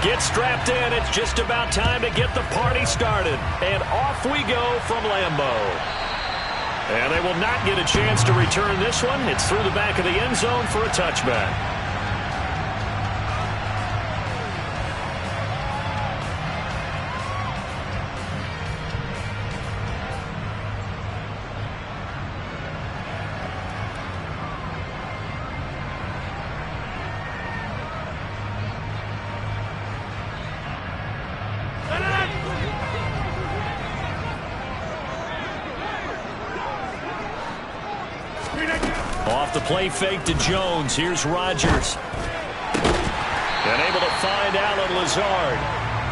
Get strapped in. It's just about time to get the party started. And off we go from Lambeau. And they will not get a chance to return this one. It's through the back of the end zone for a touchback. Off the play fake to Jones. Here's Rodgers. And able to find Allen Lazard.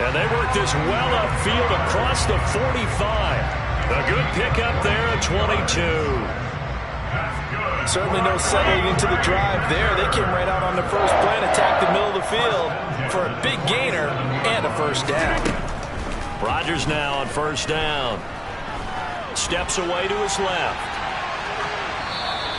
And they work this well upfield across the 45. A good pickup there at 22. Certainly no settling into the drive there. They came right out on the first play and attacked the middle of the field for a big gainer and a first down. Rodgers now on first down. Steps away to his left.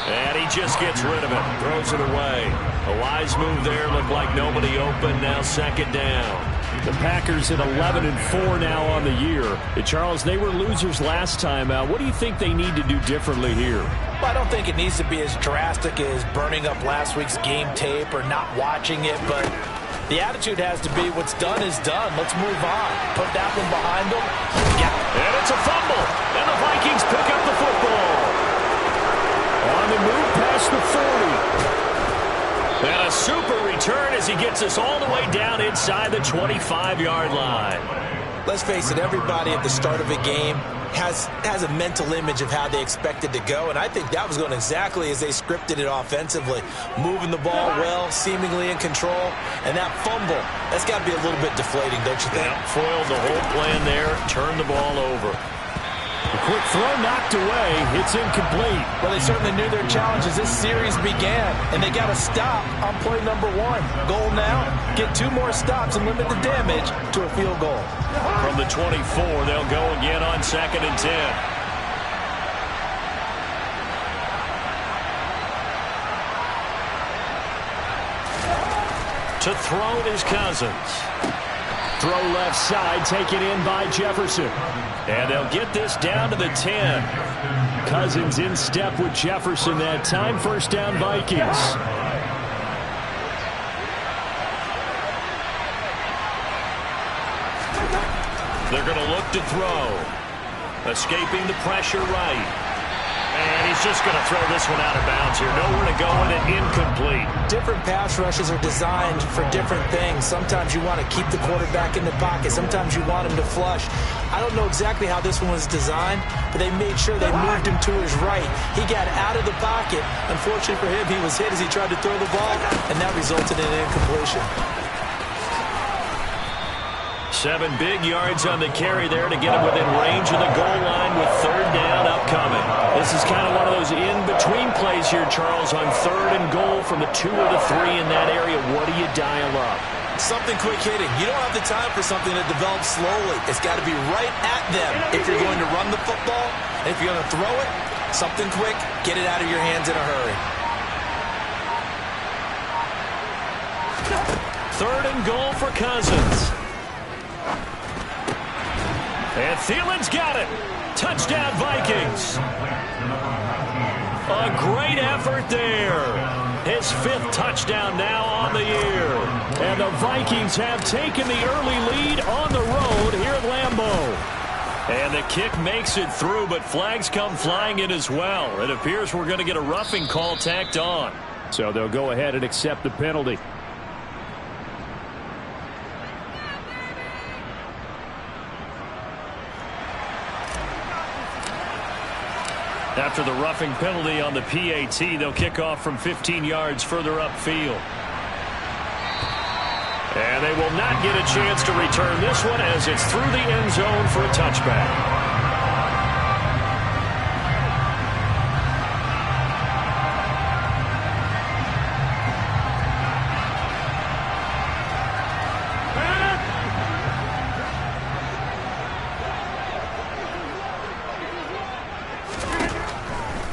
And he just gets rid of it. Throws it away. A wise move there. Looked like nobody open. Now second down. The Packers at 11-4 now on the year. And Charles, they were losers last time out. What do you think they need to do differently here? Well, I don't think it needs to be as drastic as burning up last week's game tape or not watching it, but the attitude has to be what's done is done. Let's move on. Put that one behind them. Yeah. And it's a fumble. And the Vikings pick up the football. On the move past the 40. And a super return as he gets us all the way down inside the 25-yard line. Let's face it, everybody at the start of a game has a mental image of how they expect it to go, and I think that was going exactly as they scripted it offensively. Moving the ball well, seemingly in control, and that fumble, that's got to be a little bit deflating, don't you think? Yeah, foiled the whole plan there, turned the ball over. A quick throw knocked away. It's incomplete. Well, they certainly knew their challenge as this series began, and they got to stop on play number 1. Goal now, get 2 more stops and limit the damage to a field goal. From the 24, they'll go again on 2nd and 10. To throw is Cousins. Throw left side, taken in by Jefferson. And they'll get this down to the 10. Cousins in step with Jefferson that time. First down, Vikings. They're going to look to throw. Escaping the pressure right. And he's just going to throw this one out of bounds here. Nowhere to go with it. Incomplete. Different pass rushes are designed for different things. Sometimes you want to keep the quarterback in the pocket. Sometimes you want him to flush. I don't know exactly how this one was designed, but they made sure they moved him to his right. He got out of the pocket. Unfortunately for him, he was hit as he tried to throw the ball, and that resulted in an incompletion. 7 big yards on the carry there to get him within range of the goal line with third down upcoming. This is kind of one of those in-between plays here, Charles, on 3rd and goal from the 2 or the 3 in that area. What do you dial up? Something quick hitting. You don't have the time for something that develops slowly. It's got to be right at them if you're going to run the football. And if you're going to throw it, something quick, get it out of your hands in a hurry. 3rd and goal for Cousins. And Thielen's got it. Touchdown, Vikings. A great effort there. His 5th touchdown now on the year. And the Vikings have taken the early lead on the road here at Lambeau. And the kick makes it through, but flags come flying in as well. It appears we're going to get a roughing call tacked on. So they'll go ahead and accept the penalty. After the roughing penalty on the PAT, they'll kick off from 15 yards further upfield. And they will not get a chance to return this one as it's through the end zone for a touchback.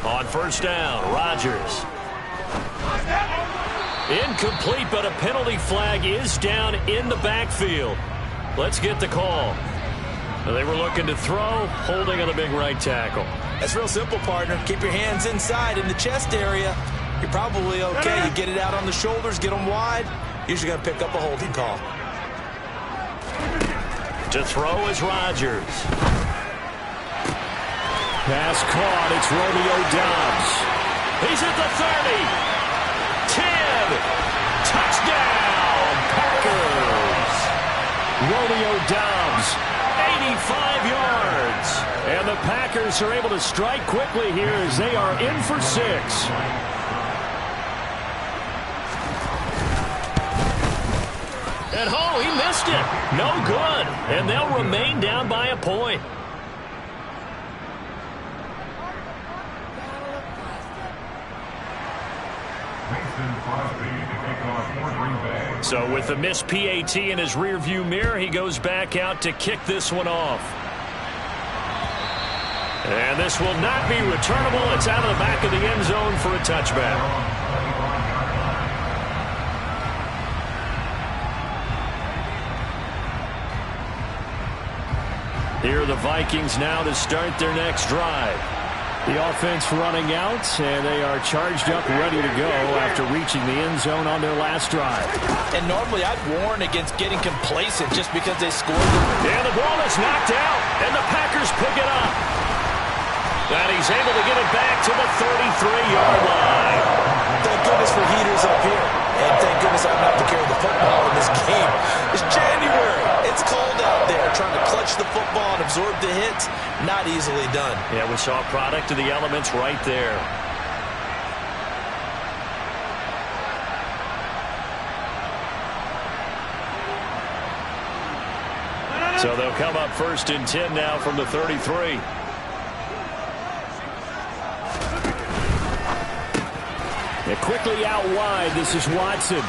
On first down, Rodgers. Incomplete, but a penalty flag is down in the backfield. Let's get the call. They were looking to throw, holding on the big right tackle. That's real simple, partner. Keep your hands inside in the chest area. You're probably okay. You get it out on the shoulders, get them wide. Usually going to pick up a holding call. To throw is Rodgers. Pass caught. It's Romeo Doubs. He's at the 30. 10. Touchdown, Packers. Romeo Doubs, 85 yards. And the Packers are able to strike quickly here as they are in for 6. And oh, he missed it. No good. And they'll remain down by a point. So with the missed PAT in his rearview mirror, he goes back out to kick this one off. And this will not be returnable. It's out of the back of the end zone for a touchback. Here are the Vikings now to start their next drive. The offense running out, and they are charged up, ready to go after reaching the end zone on their last drive. And normally I'd warn against getting complacent just because they scored. And the ball is knocked out, and the Packers pick it up. And he's able to get it back to the 33-yard line. Thank goodness for heaters up here. And thank goodness I don't have to carry the football in this game. It's January. It's cold out there. Trying to clutch the football and absorb the hits, not easily done. Yeah, we saw a product of the elements right there. So they'll come up 1st and 10 now from the 33. And quickly out wide, this is Watson.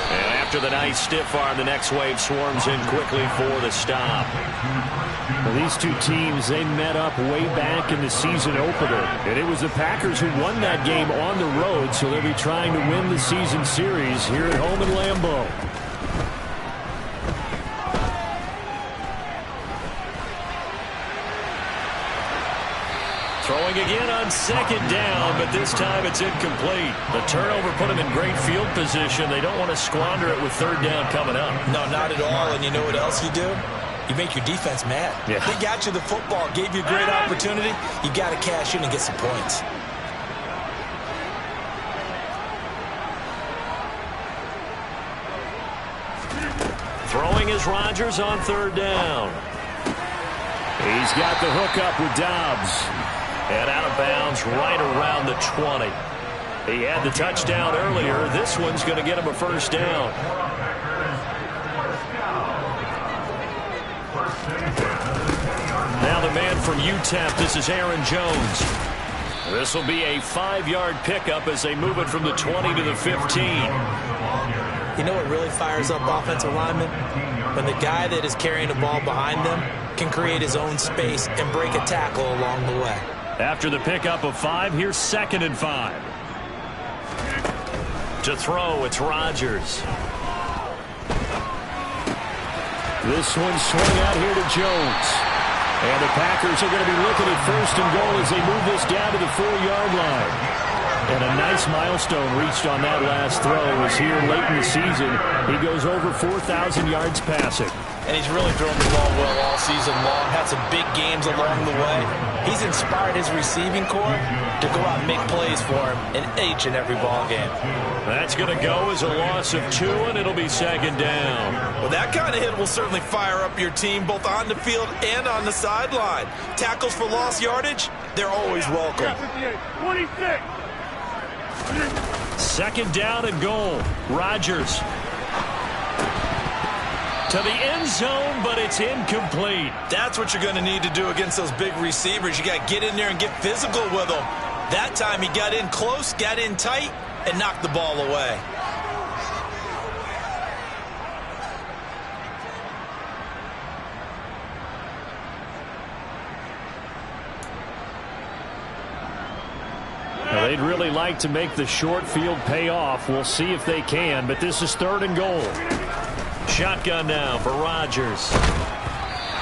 And after the nice stiff arm, the next wave swarms in quickly for the stop. Well, these two teams, they met up way back in the season opener. And it was the Packers who won that game on the road, so they'll be trying to win the season series here at home in Lambeau. Throwing again on 2nd down, but this time it's incomplete. The turnover put them in great field position. They don't want to squander it with 3rd down coming up. No, not at all. And you know what else you do? You make your defense mad. Yeah. They got you the football, gave you a great opportunity. You got to cash in and get some points. Throwing is Rodgers on 3rd down. He's got the hook up with Doubs. And out of bounds right around the 20. He had the touchdown earlier. This one's going to get him a 1st down. Now the man from UTEP, this is Aaron Jones. This will be a 5-yard pickup as they move it from the 20 to the 15. You know what really fires up offensive linemen? When the guy that is carrying the ball behind them can create his own space and break a tackle along the way. After the pickup of 5, here's 2nd and 5. To throw, it's Rodgers. This one swung out here to Jones. And the Packers are going to be looking at 1st and goal as they move this down to the 4-yard line. And a nice milestone reached on that last throw was here late in the season. He goes over 4,000 yards passing. And he's really thrown the ball well all season long. Had some big games along the way. He's inspired his receiving corps to go out and make plays for him in each and every ball game. That's going to go as a loss of 2, and it'll be 2nd down. Well, that kind of hit will certainly fire up your team both on the field and on the sideline. Tackles for lost yardage, they're always welcome. 26. 2nd down and goal. Rodgers to the end zone, but it's incomplete. That's what you're going to need to do against those big receivers. You got to get in there and get physical with them. That time he got in close, got in tight, and knocked the ball away. Well, they they'd really like to make the short field pay off. We'll see if they can, but this is 3rd and goal. Shotgun now for Rodgers.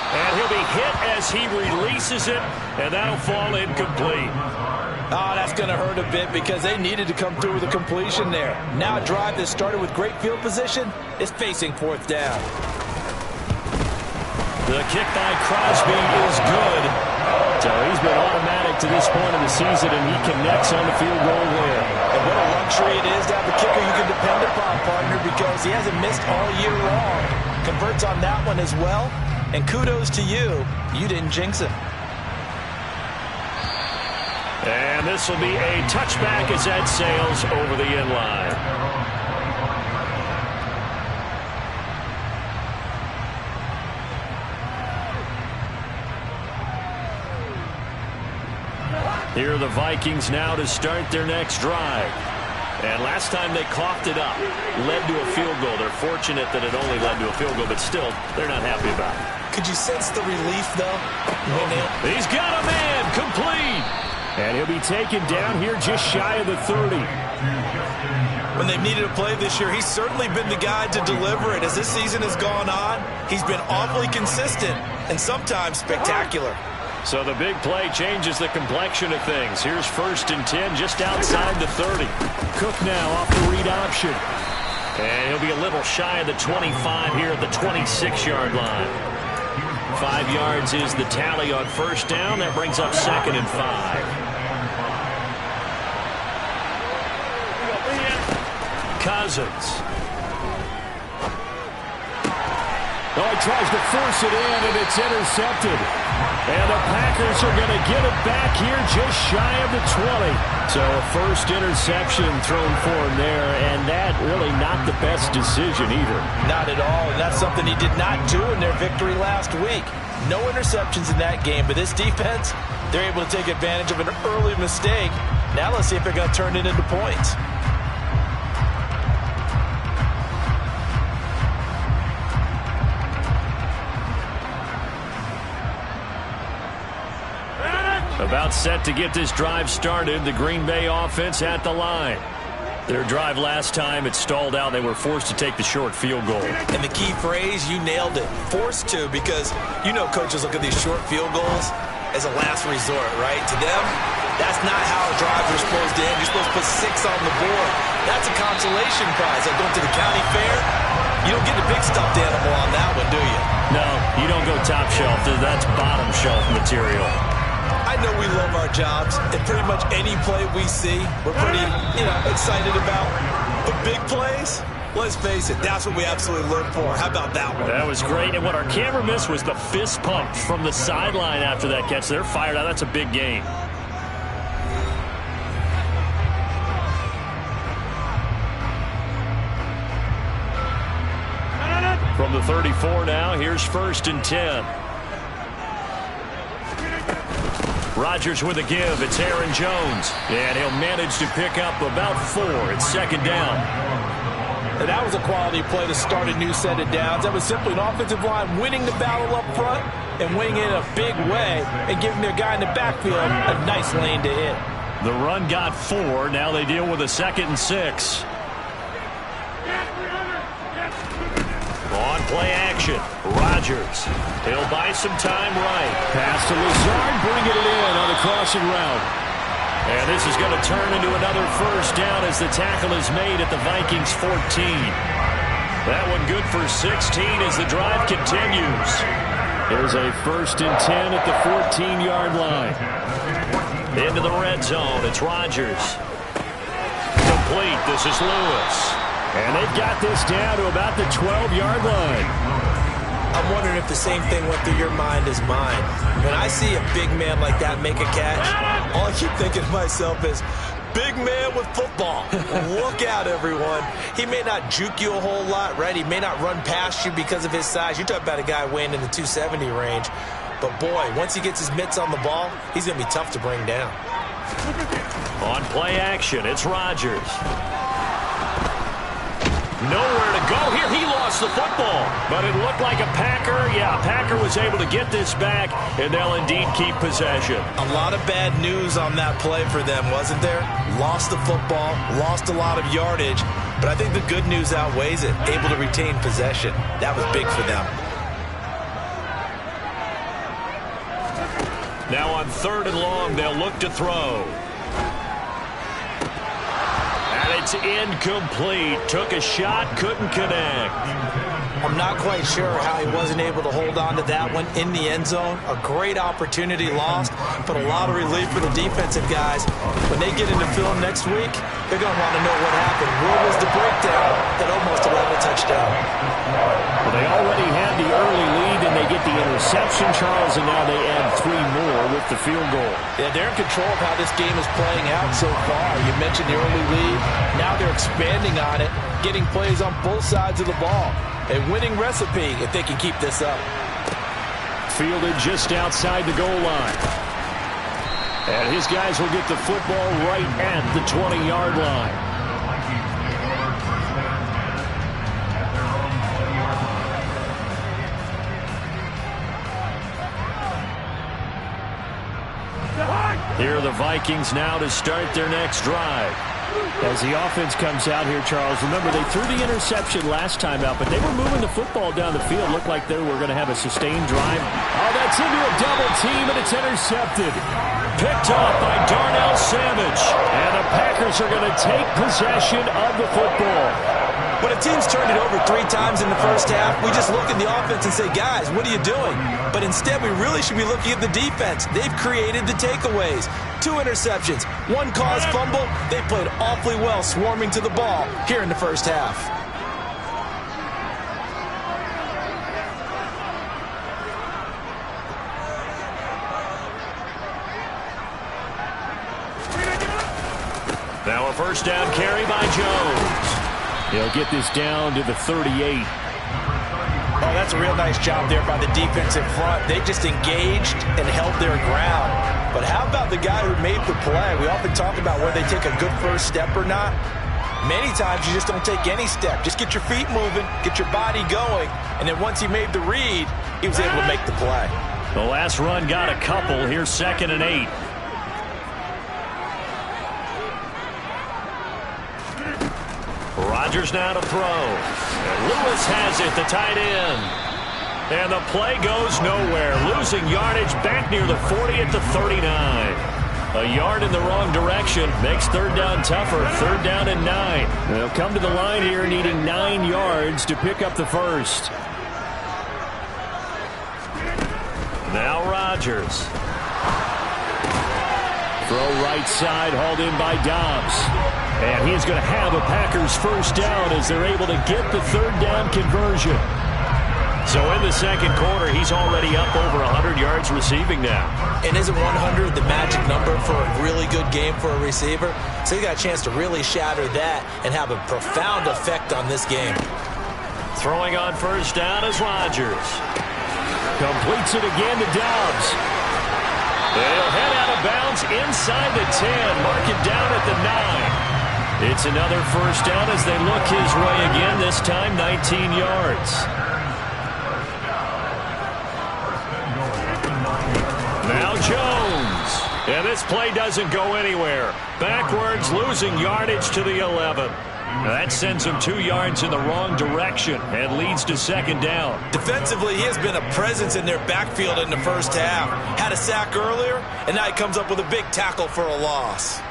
And he'll be hit as he releases it, and that'll fall incomplete. Oh, that's going to hurt a bit because they needed to come through with a completion there. Now a drive that started with great field position is facing 4th down. The kick by Crosby is good. So he's been automatic to this point of the season, and he connects on the field goal there. And what a luxury it is to have a kicker you can depend upon, partner, because he hasn't missed all year long. Converts on that one as well. And kudos to you. You didn't jinx it. And this will be a touchback as that sails over the end line. Here are the Vikings now to start their next drive. And last time they coughed it up, led to a field goal. They're fortunate that it only led to a field goal, but still, they're not happy about it. Could you sense the relief, though? He's got a man, complete. And he'll be taken down here just shy of the 30. When they've needed a play this year, he's certainly been the guy to deliver it. As this season has gone on, he's been awfully consistent and sometimes spectacular. So the big play changes the complexion of things. Here's 1st and 10 just outside the 30. Cook now off the read option. And he'll be a little shy of the 25 here at the 26-yard line. 5 yards is the tally on 1st down. That brings up 2nd and 5. Cousins. Oh, he tries to force it in, and it's intercepted. And the Packers are going to get it back here just shy of the 20. So a first interception thrown for him there, and that really not the best decision either. Not at all, and that's something he did not do in their victory last week. No interceptions in that game, but this defense, they're able to take advantage of an early mistake. Now let's see if they're going to turn it into points. About set to get this drive started. The Green Bay offense at the line. Their drive last time, it stalled out. They were forced to take the short field goal. And the key phrase, you nailed it. Forced to, because you know coaches look at these short field goals as a last resort, right? To them, that's not how drives are supposed to end. You're supposed to put 6 on the board. That's a consolation prize. Like going to the county fair, you don't get the big stuffed animal on that one, do you? No, you don't go top shelf. That's bottom shelf material. I know we love our jobs, and pretty much any play we see, we're pretty, excited about. But big plays, let's face it, that's what we absolutely live for. How about that one? That was great, and what our camera missed was the fist pump from the sideline after that catch. They're fired out. That's a big gain. From the 34 now, here's 1st and 10. Rodgers with a give. It's Aaron Jones. And he'll manage to pick up about 4. It's 2nd down. And that was a quality play to start a new set of downs. That was simply an offensive line winning the battle up front and winning it in a big way and giving their guy in the backfield a nice lane to hit. The run got 4. Now they deal with a 2nd and 6. On play action, Rodgers. He'll buy some time right. Pass to Lazard, bringing it in on the crossing route. And this is going to turn into another 1st down as the tackle is made at the Vikings 14. That one good for 16 as the drive continues. Here's a 1st and 10 at the 14-yard line. Into the red zone, it's Rodgers. Complete, this is Lewis. And they've got this down to about the 12-yard line. I'm wondering if the same thing went through your mind as mine. When I see a big man like that make a catch, all I keep thinking to myself is, big man with football. Look out, everyone. He may not juke you a whole lot, right? He may not run past you because of his size. You're talking about a guy weighing in the 270 range. But, boy, once he gets his mitts on the ball, he's going to be tough to bring down. On play action, it's Rodgers. Nowhere to go here. He lost lost the football. But it looked like a Packer. Yeah, Packer was able to get this back, and they'll indeed keep possession. A lot of bad news on that play for them, wasn't there? Lost the football, lost a lot of yardage, but I think the good news outweighs it. Able to retain possession. That was big for them. Now on 3rd and long, they'll look to throw. And it's incomplete. Took a shot, couldn't connect. I'm not quite sure how he wasn't able to hold on to that one in the end zone. A great opportunity lost, but a lot of relief for the defensive guys. When they get into film next week, they're going to want to know what happened. Where was the breakdown that almost allowed a touchdown? Well, they already had the early lead, and they get the interception, Charles, and now they add 3 more with the field goal. Yeah, they're in control of how this game is playing out so far. You mentioned the early lead. Now they're expanding on it, getting plays on both sides of the ball. A winning recipe if they can keep this up. Fielded just outside the goal line. And his guys will get the football right at the 20-yard line. Here are the Vikings now to start their next drive. As the offense comes out here, Charles, remember they threw the interception last time out, but they were moving the football down the field. Looked like they were going to have a sustained drive. Oh, that's into a double team, and it's intercepted. Picked off by Darnell Savage. And the Packers are going to take possession of the football. When a team's turned it over 3 times in the first half, we just look at the offense and say, guys, what are you doing? But instead, we really should be looking at the defense. They've created the takeaways. 2 interceptions, 1 caused fumble. They played awfully well swarming to the ball here in the first half. Now a first down carry by Jones. He'll get this down to the 38. Oh, that's a real nice job there by the defensive front. They just engaged and held their ground. But how about the guy who made the play? We often talk about whether they take a good first step or not. Many times you just don't take any step. Just get your feet moving, get your body going, and then once he made the read, he was able to make the play. The last run got a couple. Here's 2nd and 8. Rodgers now to throw. And Lewis has it, the tight end. And the play goes nowhere. Losing yardage back near the 40 at the 39. A yard in the wrong direction makes 3rd down tougher. 3rd down and 9. They'll come to the line here needing 9 yards to pick up the first. Now Rodgers. Throw right side, hauled in by Dobbs. And he's going to have a Packers first down as they're able to get the 3rd down conversion. So in the second quarter, he's already up over 100 yards receiving now. And isn't 100 the magic number for a really good game for a receiver? So he got a chance to really shatter that and have a profound effect on this game. Throwing on first down is Rodgers. Completes it again to Dobbs. They'll head out of bounds inside the 10. Mark it down at the 9. It's another first down as they look his way again, this time 19 yards. Now Jones. And this play doesn't go anywhere. Backwards, losing yardage to the 11. That sends him 2 yards in the wrong direction and leads to 2nd down. Defensively, he has been a presence in their backfield in the first half. Had a sack earlier, and now he comes up with a big tackle for a loss.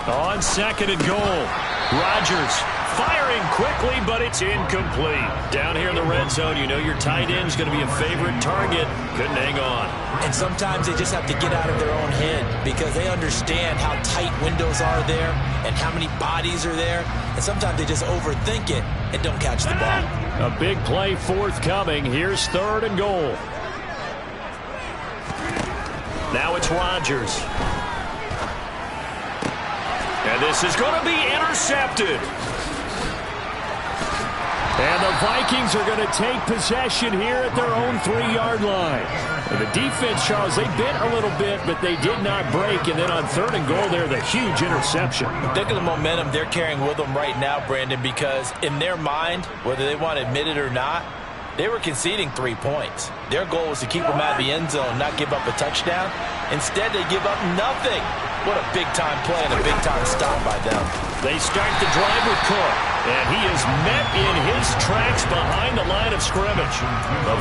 On 2nd and goal, Rodgers firing quickly, but it's incomplete. Down here in the red zone, you know your tight end's going to be a favorite target. Couldn't hang on. And sometimes they just have to get out of their own head because they understand how tight windows are there and how many bodies are there. And sometimes they just overthink it and don't catch the ball. A big play forthcoming. Here's 3rd and goal. Now it's Rodgers. And this is going to be intercepted. And the Vikings are going to take possession here at their own 3-yard line. And the defense, Charles, they bit a little bit, but they did not break. And then on 3rd and goal there, the huge interception. Look at the momentum they're carrying with them right now, Brandon, because in their mind, whether they want to admit it or not, they were conceding 3 points. Their goal was to keep them out of the end zone, not give up a touchdown. Instead, they give up nothing. What a big-time play and a big-time stop by them. They start the drive with Cook, and he is met in his tracks behind the line of scrimmage.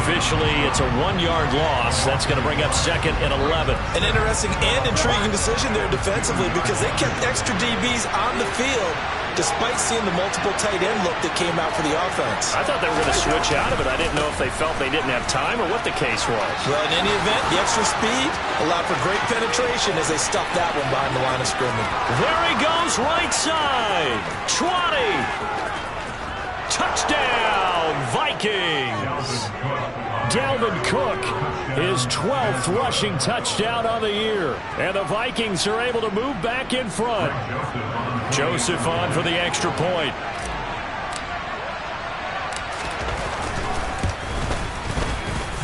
Officially, it's a 1-yard loss. That's going to bring up 2nd and 11. An interesting and intriguing decision there defensively because they kept extra DBs on the field despite seeing the multiple tight end look that came out for the offense. I thought they were going to switch out of it. I didn't know if they felt they didn't have time or what the case was. Well, in any event, the extra speed allowed for great penetration as they stuffed that one behind the line of scrimmage. There he goes, right side. 20. Touchdown, Vikings. Dalvin Cook, his 12th rushing touchdown on the year. And the Vikings are able to move back in front. Joseph on for the extra point.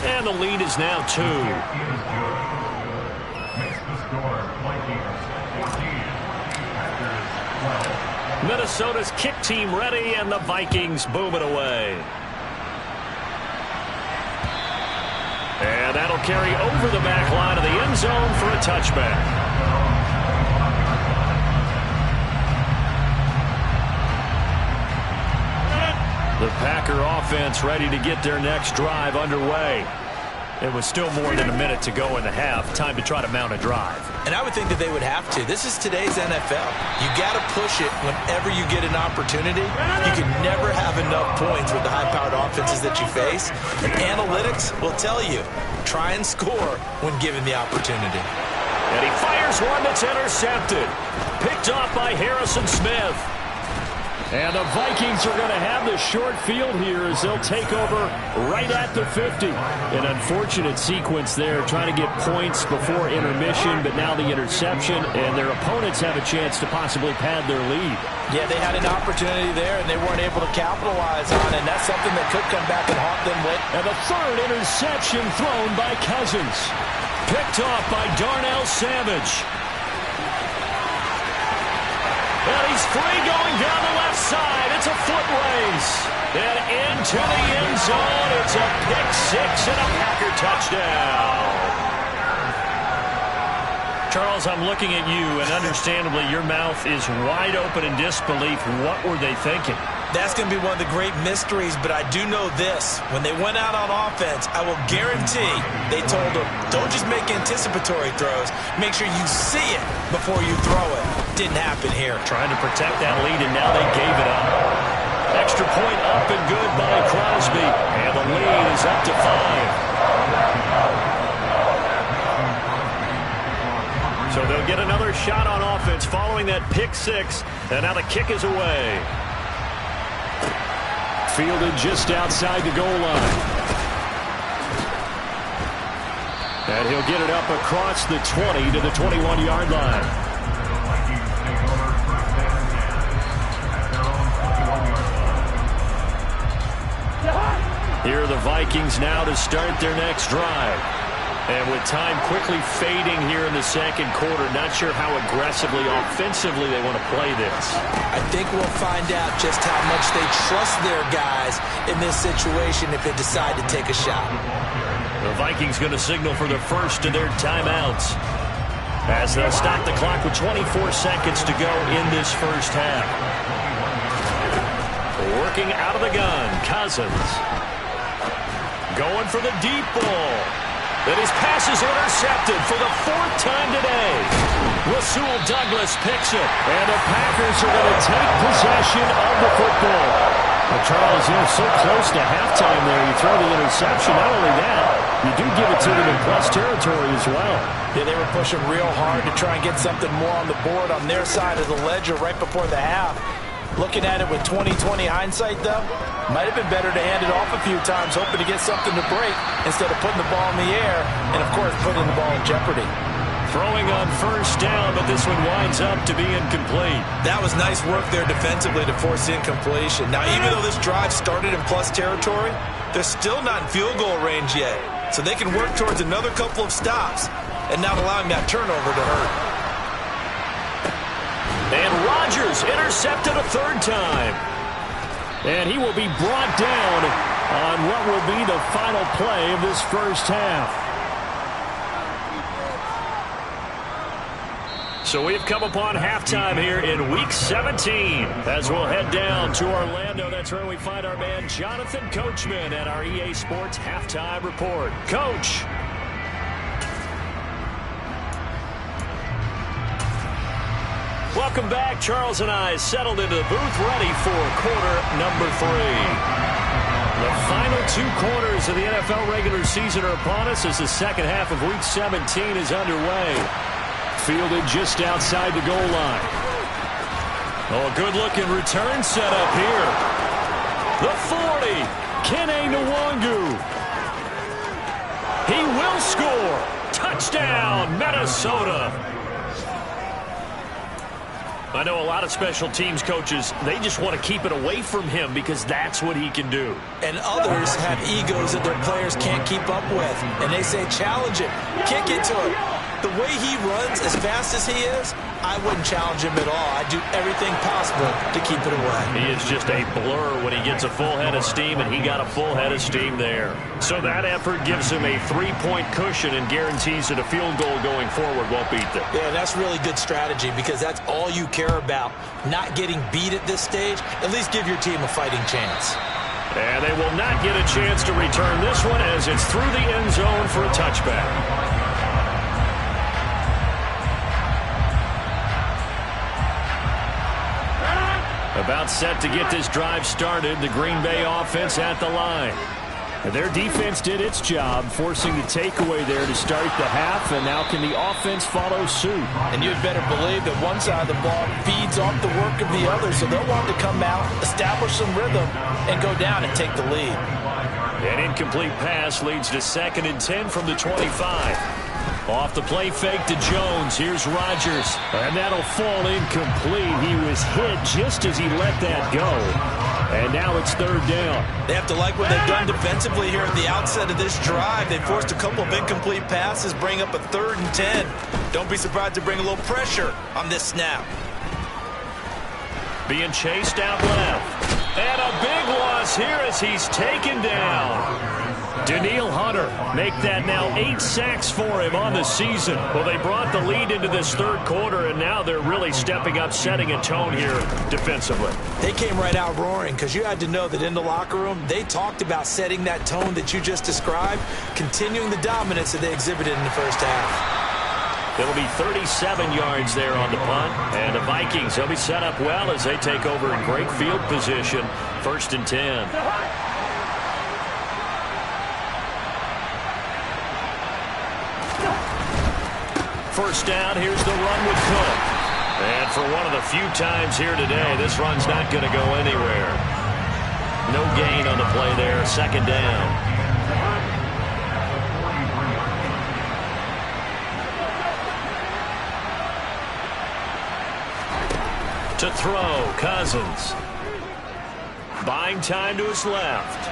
And the lead is now 2. Minnesota's kick team ready, and the Vikings boom it away. And that'll carry over the back line of the end zone for a touchback. The Packer offense ready to get their next drive underway. It was still more than a minute to go in the half. Time to try to mount a drive. And I would think that they would have to. This is today's NFL. You got to push it whenever you get an opportunity. You can never have enough points with the high-powered offenses that you face. And analytics will tell you, try and score when given the opportunity. And he fires one that's intercepted. Picked off by Harrison Smith. And the Vikings are going to have the short field here as they'll take over right at the 50. An unfortunate sequence there, trying to get points before intermission, but now the interception, and their opponents have a chance to possibly pad their lead. Yeah, they had an opportunity there, and they weren't able to capitalize on it, and that's something that could come back and haunt them late. And the 3rd interception thrown by Cousins. Picked off by Darnell Savage. And he's free going down the left side. It's a foot race. And into the end zone. It's a pick 6 and a Packer touchdown. Charles, I'm looking at you, and understandably your mouth is wide open in disbelief. What were they thinking? That's going to be one of the great mysteries, but I do know this. When they went out on offense, I will guarantee they told them, don't just make anticipatory throws. Make sure you see it before you throw it. Didn't happen here. Trying to protect that lead, and now they gave it up. Extra point up and good by Crosby, and the lead is up to 5. So they'll get another shot on offense following that pick 6, and now the kick is away. Fielded just outside the goal line. And he'll get it up across the 20 to the 21-yard line. Here are the Vikings now to start their next drive. And with time quickly fading here in the second quarter, not sure how aggressively, offensively they want to play this. I think we'll find out just how much they trust their guys in this situation if they decide to take a shot. The Vikings going to signal for the first of their timeouts as they'll stop the clock with 24 seconds to go in this first half. Working out of the gun, Cousins. Going for the deep ball. And his pass is intercepted for the 4th time today. Rasul Douglas picks it. And the Packers are going to take possession of the football. Well, Charles, you're so close to halftime there. You throw the interception. Not only that, you do give it to them in plus territory as well. Yeah, they were pushing real hard to try and get something more on the board on their side of the ledger right before the half. Looking at it with 20/20 hindsight, though, might have been better to hand it off a few times, hoping to get something to break instead of putting the ball in the air and, of course, putting the ball in jeopardy. Throwing on 1st down, but this one winds up to be incomplete. That was nice work there defensively to force incompletion. Now, even though this drive started in plus territory, they're still not in field goal range yet. So they can work towards another couple of stops and not allowing that turnover to hurt. And Rodgers intercepted a 3rd time. And he will be brought down on what will be the final play of this first half. So we've come upon halftime here in Week 17. As we'll head down to Orlando, that's where we find our man Jonathan Coachman at our EA Sports Halftime Report. Coach. Welcome back. Charles and I settled into the booth ready for quarter number 3. The final 2 quarters of the NFL regular season are upon us as the second half of Week 17 is underway. Fielded just outside the goal line. Oh, a good-looking return set up here. The 40, Kene Nwangu. He will score. Touchdown, Minnesota. I know a lot of special teams coaches, they just want to keep it away from him because that's what he can do. And others have egos that their players can't keep up with. And they say, challenge it, kick it to him. The way he runs as fast as he is, I wouldn't challenge him at all. I'd do everything possible to keep it away. He is just a blur when he gets a full head of steam, and he got a full head of steam there. So that effort gives him a 3-point cushion and guarantees that a field goal going forward won't beat them. Yeah, that's really good strategy because that's all you care about. Not getting beat at this stage, at least give your team a fighting chance. And they will not get a chance to return this one as it's through the end zone for a touchback. About set to get this drive started, the Green Bay offense at the line. Their defense did its job, forcing the takeaway there to start the half, and now can the offense follow suit? And you'd better believe that one side of the ball feeds off the work of the other, so they'll want to come out, establish some rhythm, and go down and take the lead. An incomplete pass leads to 2nd and 10 from the 25. Off the play fake to Jones. Here's Rodgers. And that'll fall incomplete. He was hit just as he let that go. And now it's 3rd down. They have to like what they've done defensively here at the outset of this drive. They forced a couple of incomplete passes, bring up a 3rd and 10. Don't be surprised to bring a little pressure on this snap. Being chased out left. And a big loss here as he's taken down. Danielle Hunter make that now 8 sacks for him on the season. Well, they brought the lead into this 3rd quarter, and now they're really stepping up, setting a tone here defensively. They came right out roaring because you had to know that in the locker room, they talked about setting that tone that you just described, continuing the dominance that they exhibited in the first half. It'll be 37 yards there on the punt, and the Vikings, they'll be set up well as they take over in great field position, 1st and 10. First down, here's the run with Cook. And for one of the few times here today, this run's not going to go anywhere. No gain on the play there, 2nd down. To throw, Cousins. Buying time to his left.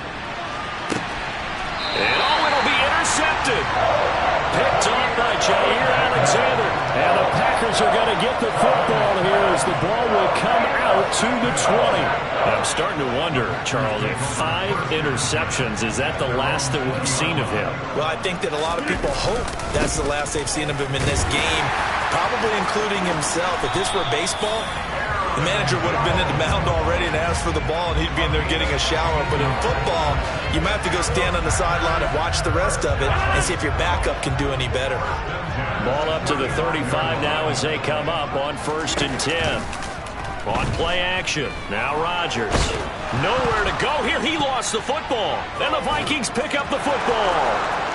And it'll be intercepted. Picked off by Jair Alexander. And the Packers are going to get the football here as the ball will come out to the 20. I'm starting to wonder, Charles, if 5 interceptions, is that the last that we've seen of him? Well, I think that a lot of people hope that's the last they've seen of him in this game, probably including himself. If this were baseball, The manager would have been in the mound already and asked for the ball, and he'd be in there getting a shower. But in football, you might have to go stand on the sideline and watch the rest of it and see if your backup can do any better. Ball up to the 35 now as they come up on 1st and 10. On play action, now Rodgers. Nowhere to go here. He lost the football. And the Vikings pick up the football.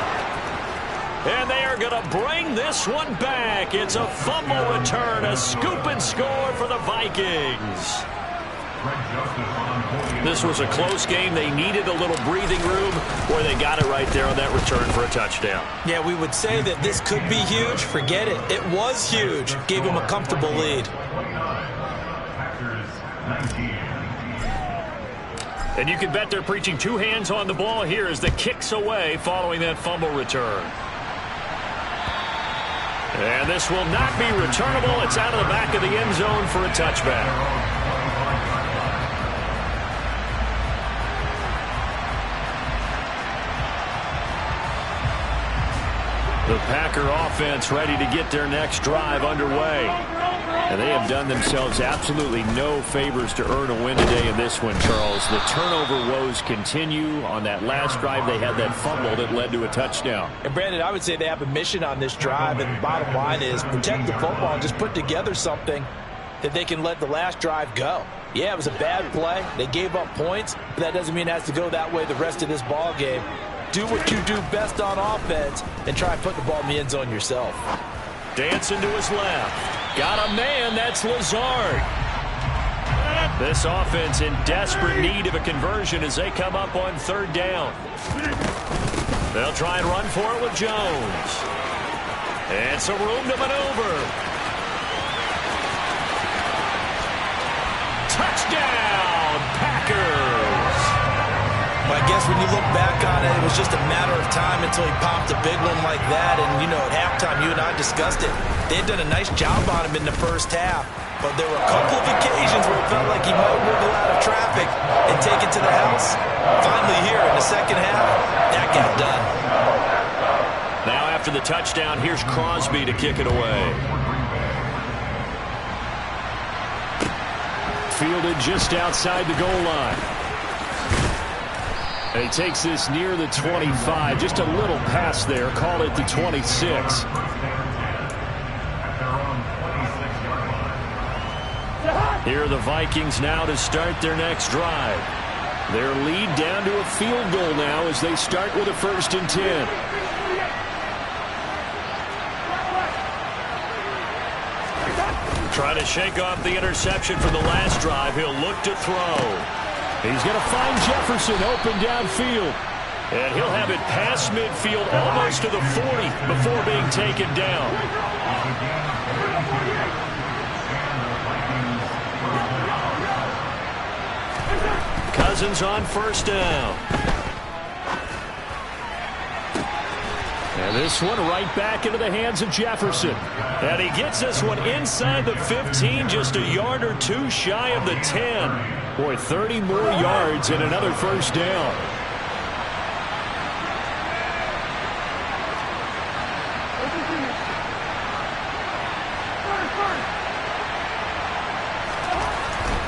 And they are going to bring this one back. It's a fumble return, a scoop and score for the Vikings. This was a close game. They needed a little breathing room, where they got it right there on that return for a touchdown. Yeah, we would say that this could be huge. Forget it. It was huge. Gave them a comfortable lead. And you can bet they're preaching two hands on the ball here as the kick's away following that fumble return. And this will not be returnable. It's out of the back of the end zone for a touchback. The Packer offense ready to get their next drive underway. And they have done themselves absolutely no favors to earn a win today in this one, Charles. The turnover woes continue. On that last drive, they had that fumble that led to a touchdown. And, Brandon, I would say they have a mission on this drive, and the bottom line is protect the football and just put together something that they can let the last drive go. Yeah, it was a bad play. They gave up points, but that doesn't mean it has to go that way the rest of this ball game. Do what you do best on offense and try and put the ball in the end zone yourself. Dancing to his left. Got a man, that's Lazard. This offense in desperate need of a conversion as they come up on 3rd down. They'll try and run for it with Jones. And some room to maneuver. Touchdown, Packers. Well, I guess when you look back on it, it was just a matter of time until he popped a big one like that. And, you know, at halftime, you and I discussed it. They had done a nice job on him in the first half. But there were a couple of occasions where it felt like he might wiggle out of traffic and take it to the house. Finally here in the second half, that got done. Now after the touchdown, here's Crosby to kick it away. Fielded just outside the goal line. And he takes this near the 25. Just a little pass there. Call it the 26. Here are the Vikings now to start their next drive. Their lead down to a field goal now as they start with a 1st and 10. Trying to shake off the interception from the last drive. He'll look to throw. He's going to find Jefferson open downfield. And he'll have it past midfield almost to the 40 before being taken down. Cousins on 1st down. And this one right back into the hands of Jefferson. And he gets this one inside the 15, just a yard or two shy of the 10. Boy, 30 more yards and another 1st down.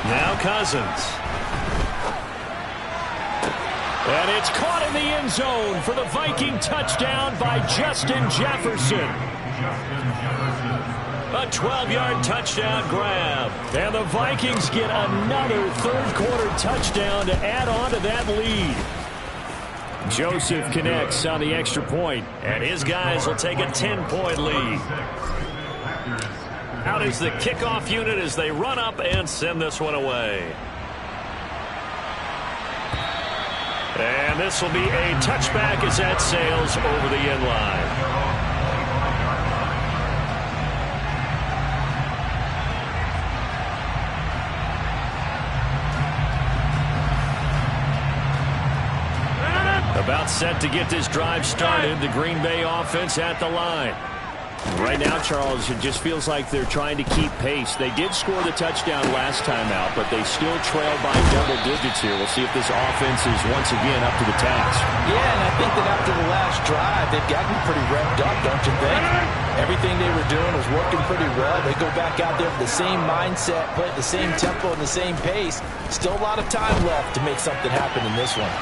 Now Cousins. And it's caught in the end zone for the Viking touchdown by Justin Jefferson. A 12-yard touchdown grab. And the Vikings get another 3rd quarter touchdown to add on to that lead. Joseph connects on the extra point, and his guys will take a 10-point lead. Out is the kickoff unit as they run up and send this one away. And this will be a touchback as that sails over the end line. About set to get this drive started. The Green Bay offense at the line. Right now, Charles, it just feels like they're trying to keep pace. They did score the touchdown last time out, but they still trail by double digits here. We'll see if this offense is once again up to the task. Yeah, and I think that after the last drive, they've gotten pretty revved up, don't you think? Everything they were doing was working pretty well. They go back out there with the same mindset, play at the same tempo and the same pace. Still a lot of time left to make something happen in this one.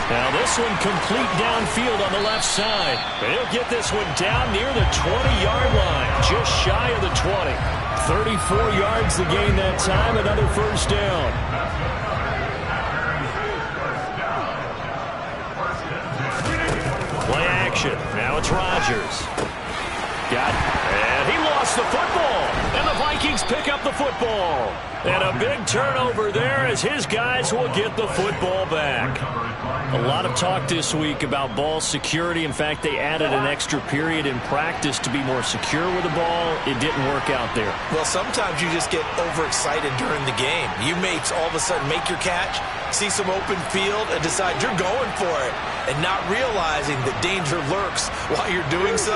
Now this one complete downfield on the left side. He'll get this one down near the 20-yard line, just shy of the 20. 34 yards to gain that time, another first down. Play action. Now it's Rodgers. And he lost the football. And the Vikings pick up the football. And a big turnover there as his guys will get the football back. A lot of talk this week about ball security. In fact, they added an extra period in practice to be more secure with the ball. It didn't work out there. Well, sometimes you just get overexcited during the game. You may all of a sudden make your catch, see some open field, and decide you're going for it, and not realizing that danger lurks while you're doing so.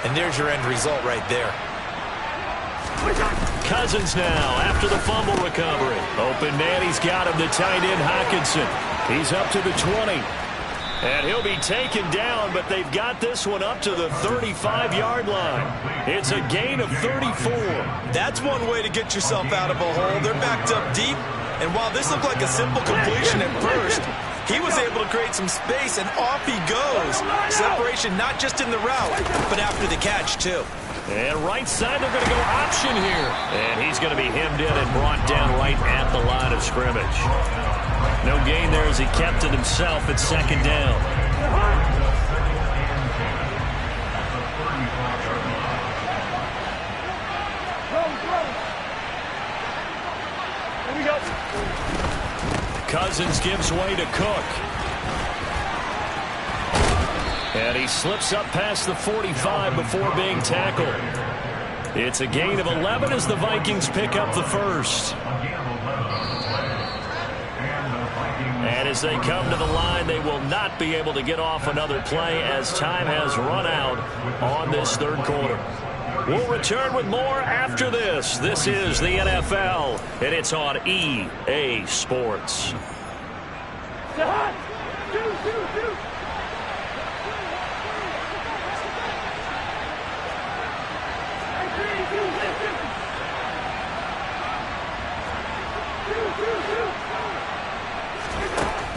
And there's your end result right there. Cousins now after the fumble recovery. Open man, he's got him, the tight end Hockenson. He's up to the 20. And he'll be taken down, but they've got this one up to the 35-yard line. It's a gain of 34. That's one way to get yourself out of a hole. They're backed up deep, and while this looked like a simple completion at first, he was able to create some space, and off he goes. Separation not just in the route, but after the catch, too. And right side, they're going to go option here. And he's going to be hemmed in and brought down right at the line of scrimmage. No gain there as he kept it himself at second down. Cousins gives way to Cook. And he slips up past the 45 before being tackled. It's a gain of 11 as the Vikings pick up the first. And as they come to the line, they will not be able to get off another play as time has run out on this third quarter. We'll return with more after this. This is the NFL, and it's on EA Sports.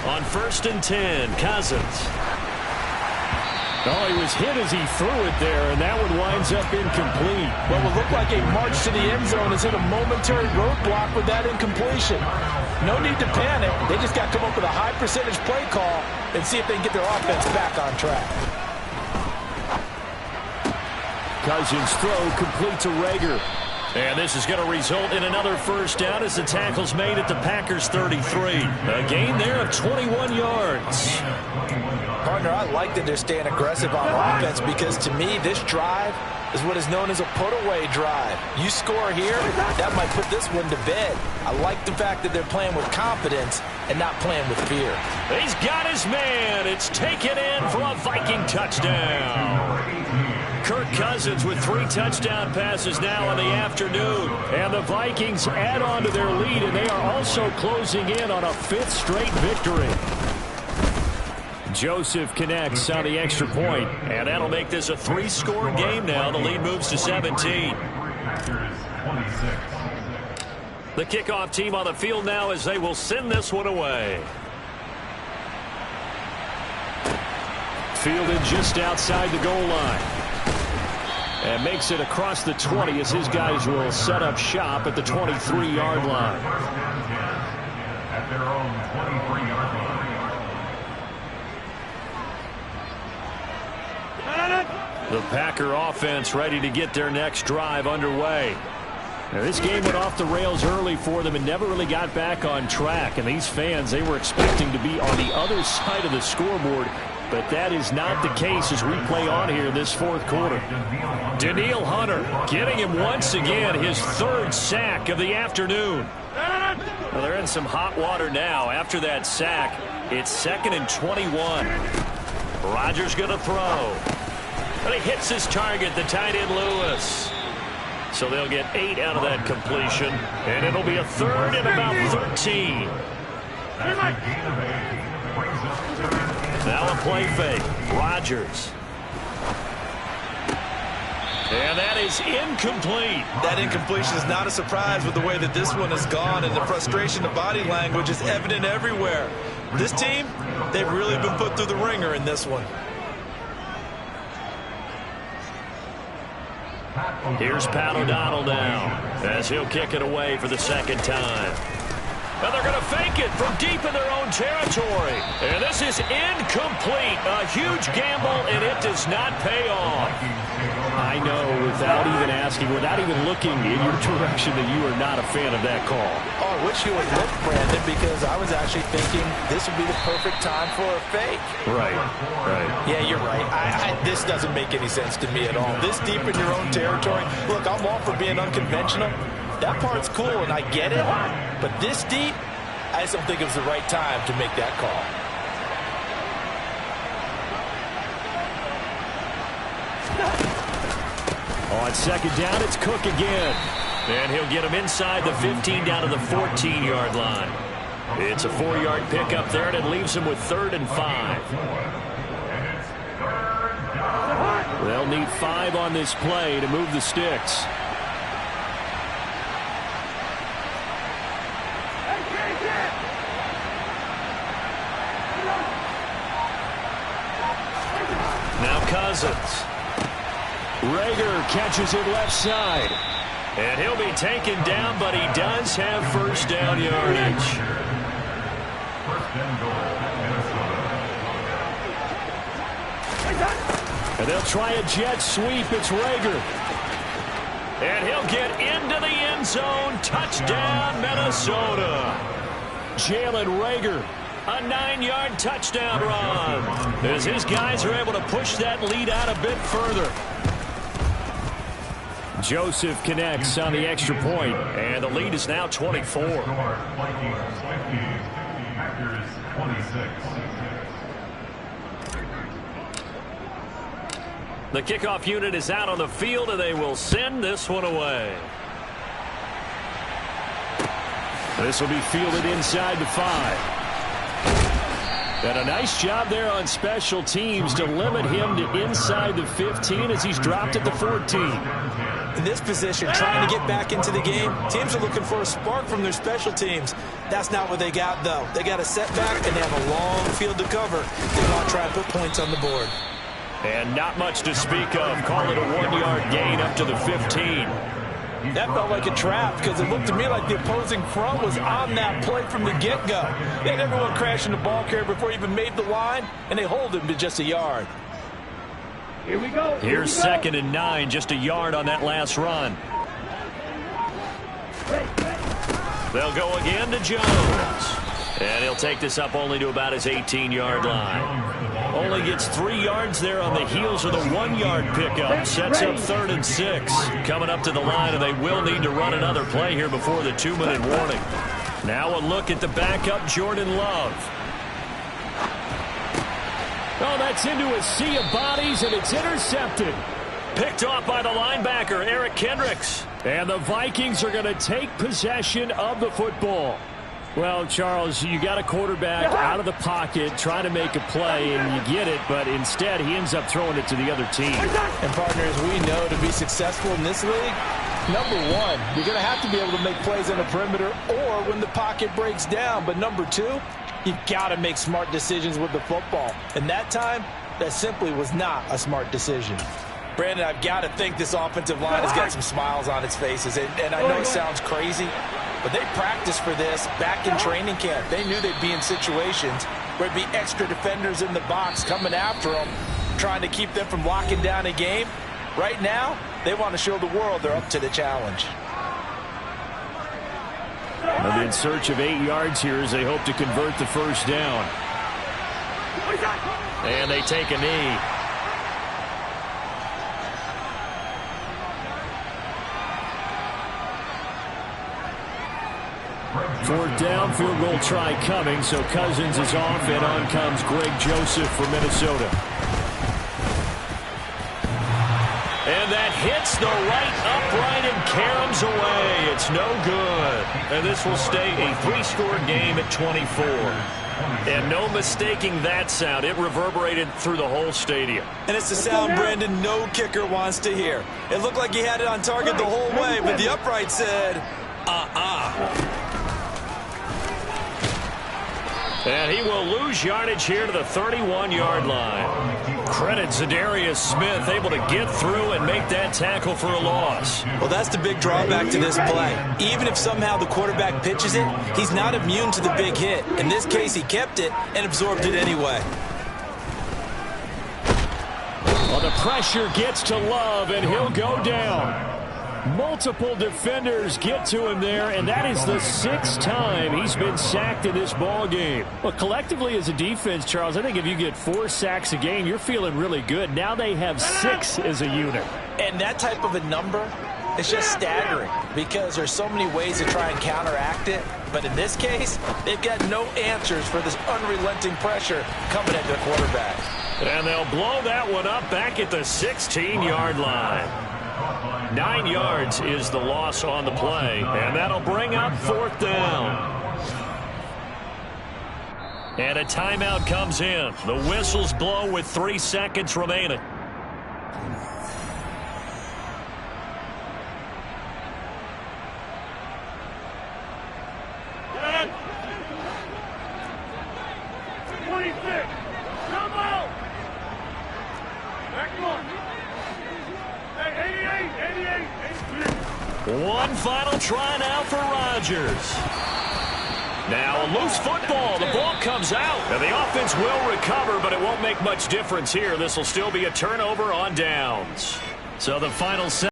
On 1st and 10, Cousins. Oh, he was hit as he threw it there, and that one winds up incomplete. What would look like a march to the end zone is hit a momentary roadblock with that incompletion. No need to panic. They just got to come up with a high percentage play call and see if they can get their offense back on track. Cousins' throw complete to Reagor. And this is going to result in another first down as the tackle's made at the Packers' 33. A gain there of 21 yards. Partner, I like that they're staying aggressive on offense because to me, this drive is what is known as a put-away drive. You score here, that might put this one to bed. I like the fact that they're playing with confidence and not playing with fear. He's got his man. It's taken in for a Viking touchdown. Kirk Cousins with 3 touchdown passes now in the afternoon. And the Vikings add on to their lead, and they are also closing in on a 5th straight victory. Joseph connects on the extra point. And that'll make this a 3-score game now. The lead moves to 17. The kickoff team on the field now as they will send this one away. Fielded just outside the goal line. And makes it across the 20 as his guys will set up shop at the 23-yard line. At their own 23-yard line. The Packer offense ready to get their next drive underway. Now, this game went off the rails early for them and never really got back on track. And these fans, they were expecting to be on the other side of the scoreboard. But that is not the case as we play on here in this 4th quarter. Danielle Hunter getting him once again, his 3rd sack of the afternoon. Well, they're in some hot water now. After that sack, it's 2nd and 21. Rodgers going to throw. But he hits his target, the tight end Lewis. So they'll get 8 out of that completion, and it'll be a third and about 13. Now a play fake. Rodgers. And that is incomplete. That incompletion is not a surprise with the way that this one has gone, and the frustration of body language is evident everywhere. This team, they've really been put through the ringer in this one. Here's Pat O'Donnell now as he'll kick it away for the second time. And they're going to fake it from deep in their own territory. And this is incomplete. A huge gamble, and it does not pay off. I know, without even asking, without even looking in your direction, that you are not a fan of that call. Oh, I wish you would look, Brandon, because I was actually thinking this would be the perfect time for a fake. Right. Yeah, you're right. This doesn't make any sense to me at all. This deep in your own territory, look, I'm all for being unconventional. That part's cool, and I get it. But this deep, I just don't think it was the right time to make that call. On second down, it's Cook again. And he'll get him inside the 15 down to the 14-yard line. It's a 4-yard pickup there, and it leaves him with 3rd and 5. They'll need 5 on this play to move the sticks. Now Cousins. Rager catches it left side. And he'll be taken down, but he does have first down yardage. And they'll try a jet sweep. It's Rager. And he'll get into the end zone. Touchdown, Minnesota. Jalen Rager. A 9-yard touchdown run as his guys are able to push that lead out a bit further. Joseph connects on the extra point. And the lead is now 24. The kickoff unit is out on the field, and they will send this one away. This will be fielded inside the 5. And a nice job there on special teams to limit him to inside the 15 as he's dropped at the 14. In this position, trying to get back into the game, teams are looking for a spark from their special teams. That's not what they got, though. They got a setback, and they have a long field to cover. They want to try and put points on the board. And not much to speak of. Call it a 1-yard gain up to the 15. That felt like a trap because it looked to me like the opposing front was on that play from the get-go. They had everyone crashing the ball carrier before he even made the line, and they hold him to just a yard. Here we go. Here's 2nd and 9, just a yard on that last run. They'll go again to Jones. And he'll take this up only to about his 18-yard line. Only gets 3 yards there on the heels of the 1-yard pickup. Sets up 3rd and 6. Coming up to the line, and they will need to run another play here before the 2-minute warning. Now a look at the backup, Jordan Love. Oh, that's into a sea of bodies, and it's intercepted. Picked off by the linebacker, Eric Kendricks. And the Vikings are going to take possession of the football. Well, Charles, you got a quarterback out of the pocket trying to make a play, and you get it, but instead he ends up throwing it to the other team. And, partners, we know to be successful in this league, number one, you're going to have to be able to make plays on the perimeter or when the pocket breaks down. But number two, you've got to make smart decisions with the football. And that time, that simply was not a smart decision. Brandon, I've got to think this offensive line has got some smiles on its faces. And I know it sounds crazy, but they practiced for this back in training camp. They knew they'd be in situations where there'd be extra defenders in the box coming after them, trying to keep them from locking down a game. Right now, they want to show the world they're up to the challenge. They'll be in search of 8 yards here as they hope to convert the first down. And they take a knee. Fourth down, field goal try coming, so Cousins is off, and on comes Greg Joseph for Minnesota. hits the right upright and caroms away. It's no good. And this will stay a 3-score game at 24. And no mistaking that sound. It reverberated through the whole stadium. And it's the sound, Brandon, no kicker wants to hear. It looked like he had it on target the whole way, but the upright said, And he will lose yardage here to the 31-yard line. Credit Zadarius Smith, able to get through and make that tackle for a loss. Well, that's the big drawback to this play. Even if somehow the quarterback pitches it, he's not immune to the big hit. In this case, he kept it and absorbed it anyway. Well, the pressure gets to Love, and he'll go down. Multiple defenders get to him there, and that is the 6th time he's been sacked in this ball game. Well, collectively as a defense, Charles, I think if you get 4 sacks a game, you're feeling really good. Now they have 6 as a unit. And that type of a number is just staggering because there's so many ways to try and counteract it. But in this case, they've got no answers for this unrelenting pressure coming at their quarterback. And they'll blow that one up back at the 16-yard line. 9 yards is the loss on the play, and that'll bring up 4th down. And a timeout comes in. The whistles blow with 3 seconds remaining. One final try now for Rodgers. Now a loose football. The ball comes out. And the offense will recover, but it won't make much difference here. This will still be a turnover on downs. So the final